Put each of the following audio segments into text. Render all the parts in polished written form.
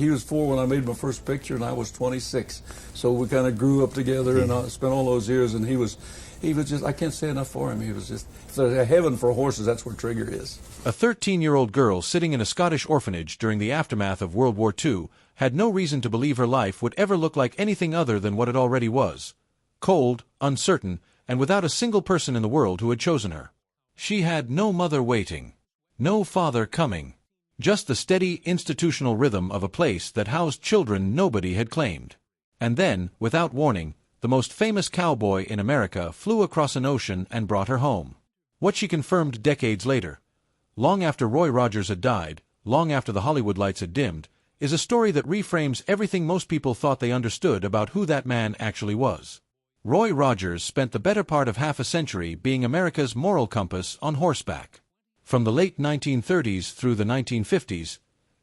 He was 4 when I made my first picture, and I was 26. So we kind of grew up together, and I spent all those years. And he was just, I can't say enough for him. He was just, it's a heaven for horses. That's where Trigger is. A 13-year-old girl sitting in a Scottish orphanage during the aftermath of World War II had no reason to believe her life would ever look like anything other than what it already was: cold, uncertain, and without a single person in the world who had chosen her. She had no mother waiting, no father coming. Just the steady, institutional rhythm of a place that housed children nobody had claimed. And then, without warning, the most famous cowboy in America flew across an ocean and brought her home. What she confirmed decades later, long after Roy Rogers had died, long after the Hollywood lights had dimmed, is a story that reframes everything most people thought they understood about who that man actually was. Roy Rogers spent the better part of half a century being America's moral compass on horseback. From the late 1930s through the 1950s,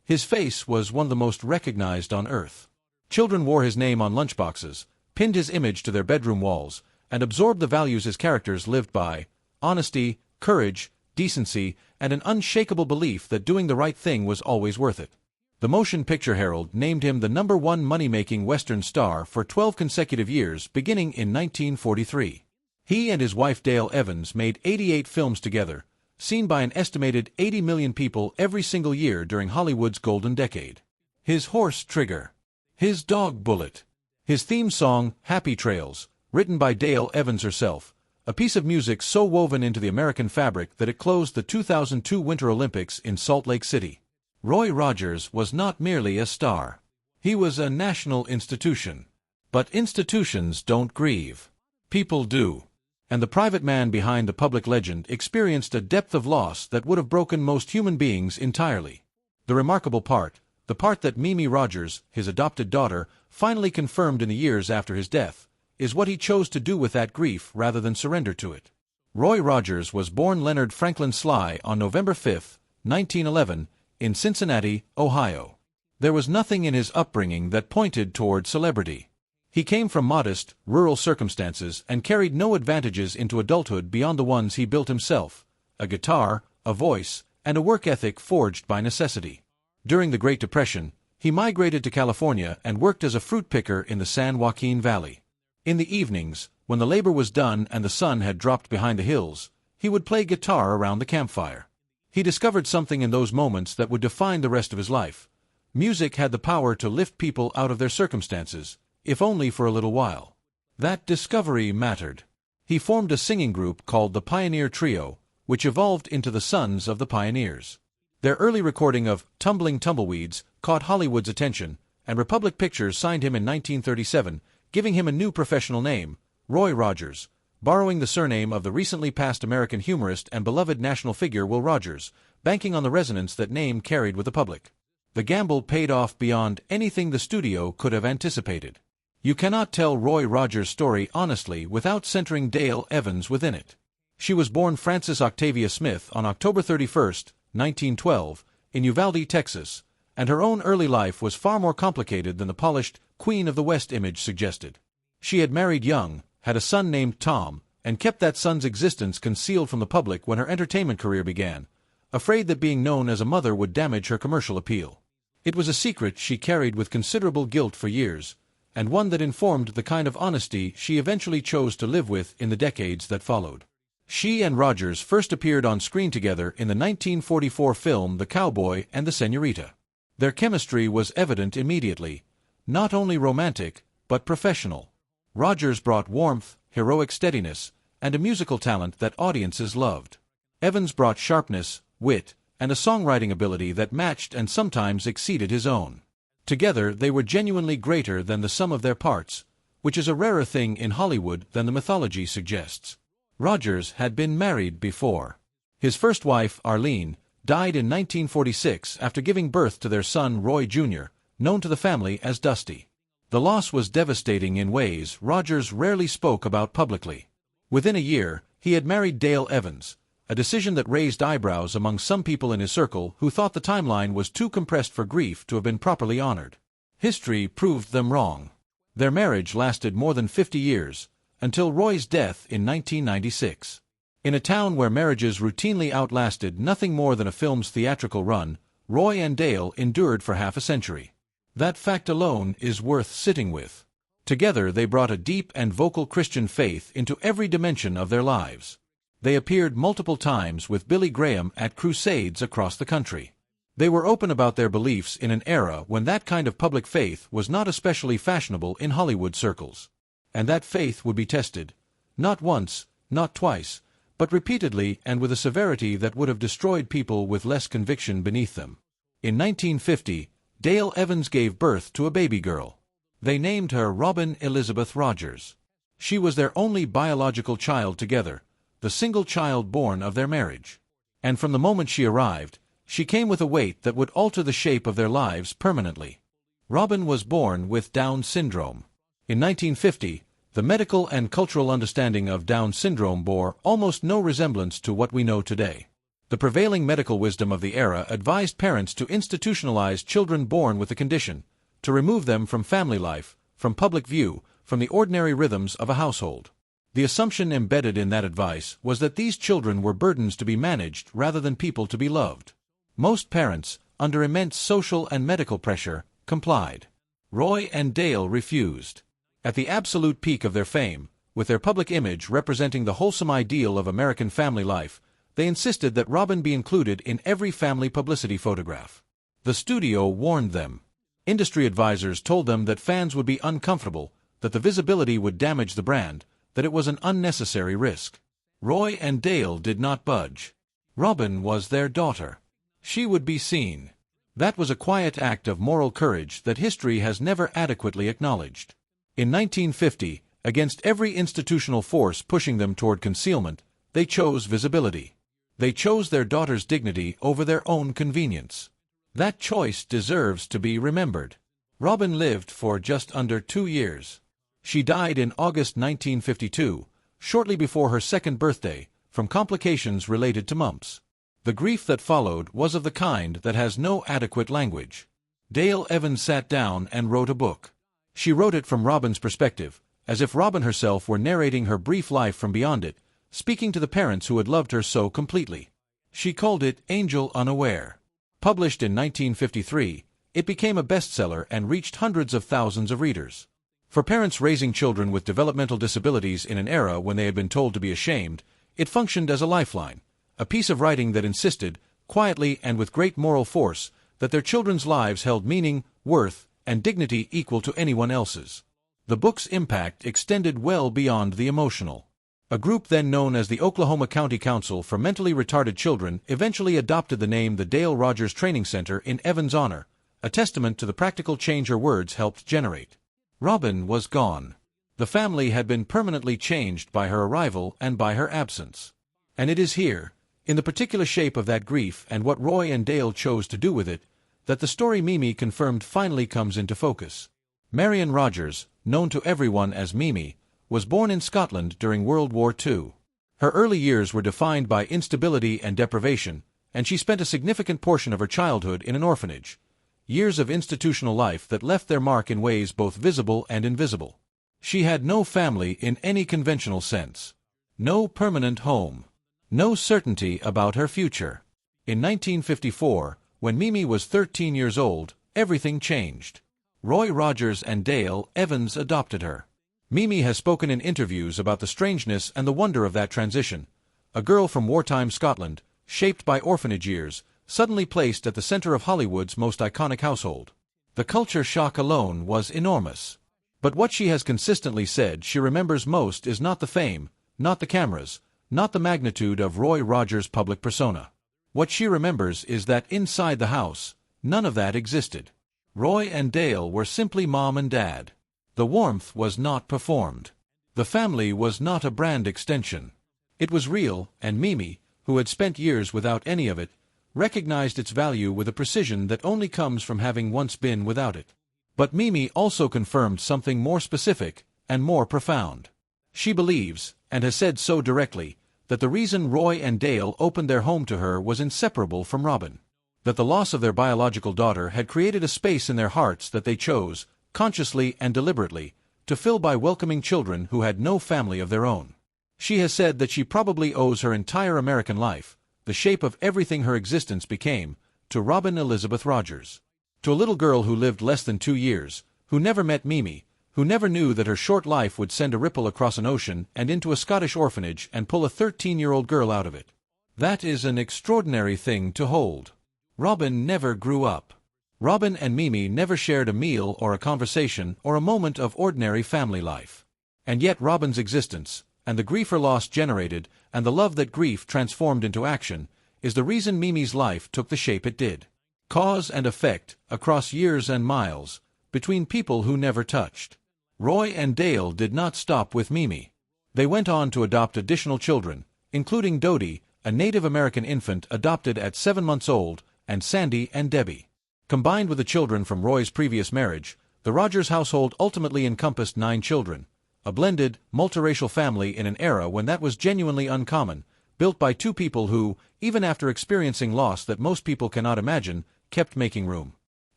his face was one of the most recognized on Earth. Children wore his name on lunchboxes, pinned his image to their bedroom walls, and absorbed the values his characters lived by: honesty, courage, decency, and an unshakable belief that doing the right thing was always worth it. The Motion Picture Herald named him the #1 money-making Western star for 12 consecutive years, beginning in 1943. He and his wife Dale Evans made 88 films together, seen by an estimated 80 million people every single year during Hollywood's golden decade. His horse Trigger, his dog Bullet, his theme song Happy Trails, written by Dale Evans herself, a piece of music so woven into the American fabric that it closed the 2002 Winter Olympics in Salt Lake City. Roy Rogers was not merely a star. He was a national institution. But institutions don't grieve. People do. And the private man behind the public legend experienced a depth of loss that would have broken most human beings entirely. The remarkable part, the part that Mimi Rogers, his adopted daughter, finally confirmed in the years after his death, is what he chose to do with that grief rather than surrender to it. Roy Rogers was born Leonard Franklin Sly on November 5, 1911, in Cincinnati, Ohio. There was nothing in his upbringing that pointed toward celebrity. He came from modest, rural circumstances and carried no advantages into adulthood beyond the ones he built himself: a guitar, a voice, and a work ethic forged by necessity. During the Great Depression, he migrated to California and worked as a fruit picker in the San Joaquin Valley. In the evenings, when the labor was done and the sun had dropped behind the hills, he would play guitar around the campfire. He discovered something in those moments that would define the rest of his life. Music had the power to lift people out of their circumstances, if only for a little while. That discovery mattered. He formed a singing group called the Pioneer Trio, which evolved into the Sons of the Pioneers. Their early recording of Tumbling Tumbleweeds caught Hollywood's attention, and Republic Pictures signed him in 1937, giving him a new professional name, Roy Rogers, borrowing the surname of the recently passed American humorist and beloved national figure Will Rogers, banking on the resonance that name carried with the public. The gamble paid off beyond anything the studio could have anticipated. You cannot tell Roy Rogers' story honestly without centering Dale Evans within it. She was born Frances Octavia Smith on October 31, 1912, in Uvalde, Texas, and her own early life was far more complicated than the polished Queen of the West image suggested. She had married young, had a son named Tom, and kept that son's existence concealed from the public when her entertainment career began, afraid that being known as a mother would damage her commercial appeal. It was a secret she carried with considerable guilt for years, and one that informed the kind of honesty she eventually chose to live with in the decades that followed. She and Rogers first appeared on screen together in the 1944 film The Cowboy and the Senorita. Their chemistry was evident immediately, not only romantic, but professional. Rogers brought warmth, heroic steadiness, and a musical talent that audiences loved. Evans brought sharpness, wit, and a songwriting ability that matched and sometimes exceeded his own. Together they were genuinely greater than the sum of their parts, which is a rarer thing in Hollywood than the mythology suggests. Rogers had been married before. His first wife, Arlene, died in 1946 after giving birth to their son Roy Jr., known to the family as Dusty. The loss was devastating in ways Rogers rarely spoke about publicly. Within a year, he had married Dale Evans, a decision that raised eyebrows among some people in his circle who thought the timeline was too compressed for grief to have been properly honored. History proved them wrong. Their marriage lasted more than 50 years, until Roy's death in 1996. In a town where marriages routinely outlasted nothing more than a film's theatrical run, Roy and Dale endured for half a century. That fact alone is worth sitting with. Together they brought a deep and vocal Christian faith into every dimension of their lives. They appeared multiple times with Billy Graham at crusades across the country. They were open about their beliefs in an era when that kind of public faith was not especially fashionable in Hollywood circles. And that faith would be tested, not once, not twice, but repeatedly and with a severity that would have destroyed people with less conviction beneath them. In 1950, Dale Evans gave birth to a baby girl. They named her Robin Elizabeth Rogers. She was their only biological child together, the single child born of their marriage. And from the moment she arrived, she came with a weight that would alter the shape of their lives permanently. Robin was born with Down syndrome. In 1950, the medical and cultural understanding of Down syndrome bore almost no resemblance to what we know today. The prevailing medical wisdom of the era advised parents to institutionalize children born with the condition, to remove them from family life, from public view, from the ordinary rhythms of a household. The assumption embedded in that advice was that these children were burdens to be managed rather than people to be loved. Most parents, under immense social and medical pressure, complied. Roy and Dale refused. At the absolute peak of their fame, with their public image representing the wholesome ideal of American family life, they insisted that Robin be included in every family publicity photograph. The studio warned them. Industry advisors told them that fans would be uncomfortable, that the visibility would damage the brand, that it was an unnecessary risk. Roy and Dale did not budge. Robin was their daughter. She would be seen. That was a quiet act of moral courage that history has never adequately acknowledged. In 1950, against every institutional force pushing them toward concealment, they chose visibility. They chose their daughter's dignity over their own convenience. That choice deserves to be remembered. Robin lived for just under 2 years. She died in August 1952, shortly before her second birthday, from complications related to mumps. The grief that followed was of the kind that has no adequate language. Dale Evans sat down and wrote a book. She wrote it from Robin's perspective, as if Robin herself were narrating her brief life from beyond it, speaking to the parents who had loved her so completely. She called it Angel Unaware. Published in 1953, it became a bestseller and reached hundreds of thousands of readers. For parents raising children with developmental disabilities in an era when they had been told to be ashamed, it functioned as a lifeline, a piece of writing that insisted, quietly and with great moral force, that their children's lives held meaning, worth, and dignity equal to anyone else's. The book's impact extended well beyond the emotional. A group then known as the Oklahoma County Council for Mentally Retarded Children eventually adopted the name the Dale Rogers Training Center in Evans' honor, a testament to the practical change her words helped generate. Robin was gone. The family had been permanently changed by her arrival and by her absence. And it is here, in the particular shape of that grief and what Roy and Dale chose to do with it, that the story Mimi confirmed finally comes into focus. Marion Rogers, known to everyone as Mimi, was born in Scotland during World War II. Her early years were defined by instability and deprivation, and she spent a significant portion of her childhood in an orphanage. Years of institutional life that left their mark in ways both visible and invisible. She had no family in any conventional sense. No permanent home. No certainty about her future. In 1954, when Mimi was 13 years old, everything changed. Roy Rogers and Dale Evans adopted her. Mimi has spoken in interviews about the strangeness and the wonder of that transition. A girl from wartime Scotland, shaped by orphanage years, suddenly placed at the center of Hollywood's most iconic household. The culture shock alone was enormous. But what she has consistently said she remembers most is not the fame, not the cameras, not the magnitude of Roy Rogers' public persona. What she remembers is that inside the house, none of that existed. Roy and Dale were simply mom and dad. The warmth was not performed. The family was not a brand extension. It was real, and Mimi, who had spent years without any of it, recognized its value with a precision that only comes from having once been without it. But Mimi also confirmed something more specific and more profound. She believes, and has said so directly, that the reason Roy and Dale opened their home to her was inseparable from Robin. That the loss of their biological daughter had created a space in their hearts that they chose, consciously and deliberately, to fill by welcoming children who had no family of their own. She has said that she probably owes her entire American life, the shape of everything her existence became, to Robin Elizabeth Rogers. to a little girl who lived less than 2 years, who never met Mimi, who never knew that her short life would send a ripple across an ocean and into a Scottish orphanage and pull a 13-year-old girl out of it. That is an extraordinary thing to hold. Robin never grew up. Robin and Mimi never shared a meal or a conversation or a moment of ordinary family life. And yet Robin's existence, and the grief her loss generated, and the love that grief transformed into action, is the reason Mimi's life took the shape it did. Cause and effect, across years and miles, between people who never touched. Roy and Dale did not stop with Mimi. They went on to adopt additional children, including Dodie, a Native American infant adopted at 7 months old, and Sandy and Debbie. Combined with the children from Roy's previous marriage, the Rogers household ultimately encompassed 9 children, a blended, multiracial family in an era when that was genuinely uncommon, built by 2 people who, even after experiencing loss that most people cannot imagine, kept making room.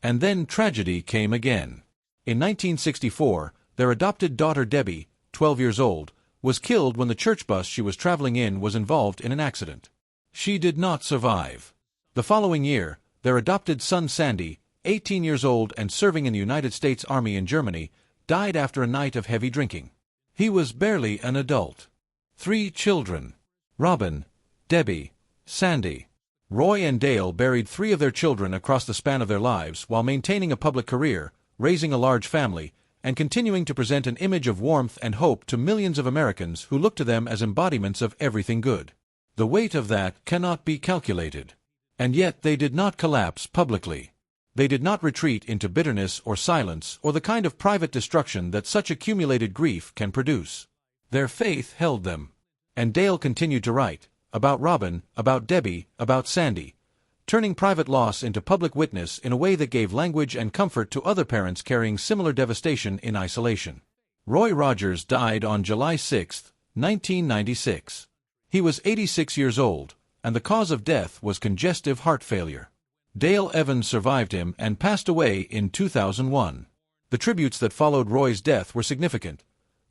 And then tragedy came again. In 1964, their adopted daughter Debbie, 12 years old, was killed when the church bus she was traveling in was involved in an accident. She did not survive. The following year, their adopted son Sandy, 18 years old and serving in the United States Army in Germany, died after a night of heavy drinking. He was barely an adult. 3 children. Robin, Debbie, Sandy. Roy and Dale buried 3 of their children across the span of their lives while maintaining a public career, raising a large family, and continuing to present an image of warmth and hope to millions of Americans who look to them as embodiments of everything good. The weight of that cannot be calculated. And yet they did not collapse publicly. They did not retreat into bitterness or silence or the kind of private destruction that such accumulated grief can produce. Their faith held them. And Dale continued to write, about Robin, about Debbie, about Sandy, turning private loss into public witness in a way that gave language and comfort to other parents carrying similar devastation in isolation. Roy Rogers died on July 6, 1996. He was 86 years old, and the cause of death was congestive heart failure. Dale Evans survived him and passed away in 2001. The tributes that followed Roy's death were significant.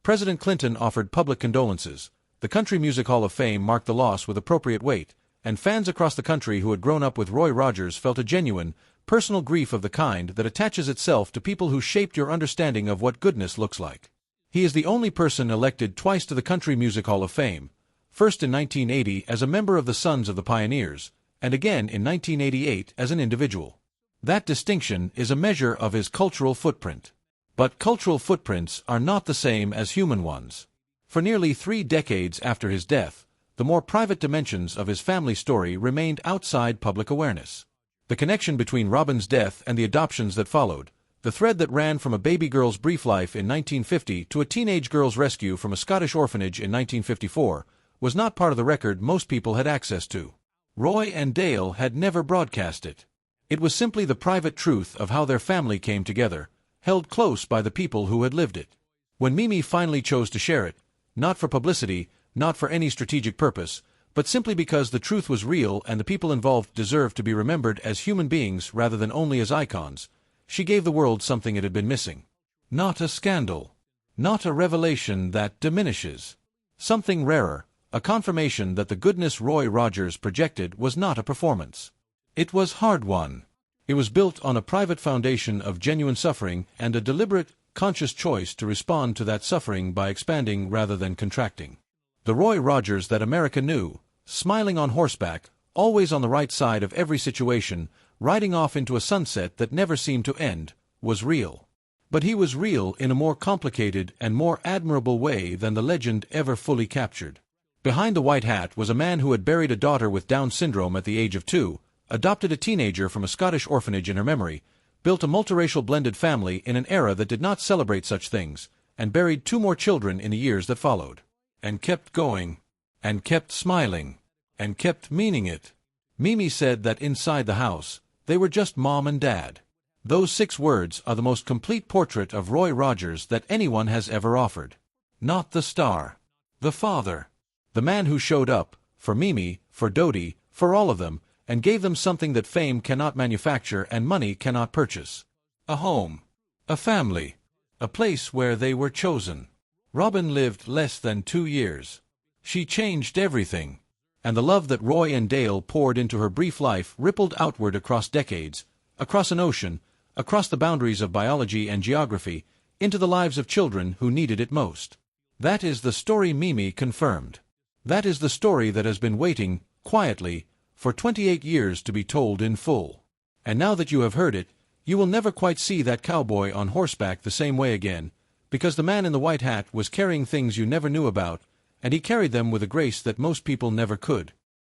President Clinton offered public condolences. The Country Music Hall of Fame marked the loss with appropriate weight, and fans across the country who had grown up with Roy Rogers felt a genuine, personal grief of the kind that attaches itself to people who shaped your understanding of what goodness looks like. He is the only person elected twice to the Country Music Hall of Fame, first in 1980 as a member of the Sons of the Pioneers, and again in 1988 as an individual. That distinction is a measure of his cultural footprint. But cultural footprints are not the same as human ones. For nearly 3 decades after his death, the more private dimensions of his family story remained outside public awareness. The connection between Robin's death and the adoptions that followed, the thread that ran from a baby girl's brief life in 1950 to a teenage girl's rescue from a Scottish orphanage in 1954, was not part of the record most people had access to. Roy and Dale had never broadcast it. It was simply the private truth of how their family came together, held close by the people who had lived it. When Mimi finally chose to share it, not for publicity, not for any strategic purpose, but simply because the truth was real and the people involved deserved to be remembered as human beings rather than only as icons, she gave the world something it had been missing. Not a scandal. Not a revelation that diminishes. Something rarer, a confirmation that the goodness Roy Rogers projected was not a performance. It was hard-won. It was built on a private foundation of genuine suffering and a deliberate, conscious choice to respond to that suffering by expanding rather than contracting. The Roy Rogers that America knew, smiling on horseback, always on the right side of every situation, riding off into a sunset that never seemed to end, was real. But he was real in a more complicated and more admirable way than the legend ever fully captured. Behind the white hat was a man who had buried a daughter with Down syndrome at the age of 2, adopted a teenager from a Scottish orphanage in her memory, built a multiracial blended family in an era that did not celebrate such things, and buried 2 more children in the years that followed. And kept going. And kept smiling. And kept meaning it. Mimi said that inside the house, they were just Mom and Dad. Those 6 words are the most complete portrait of Roy Rogers that anyone has ever offered. Not the star. The father. The man who showed up, for Mimi, for Dodie, for all of them, and gave them something that fame cannot manufacture and money cannot purchase. A home. A family. A place where they were chosen. Robin lived less than 2 years. She changed everything. And the love that Roy and Dale poured into her brief life rippled outward across decades, across an ocean, across the boundaries of biology and geography, into the lives of children who needed it most. That is the story Mimi confirmed. That is the story that has been waiting, quietly, for 28 years to be told in full. And now that you have heard it, you will never quite see that cowboy on horseback the same way again, because the man in the white hat was carrying things you never knew about, and he carried them with a grace that most people never could.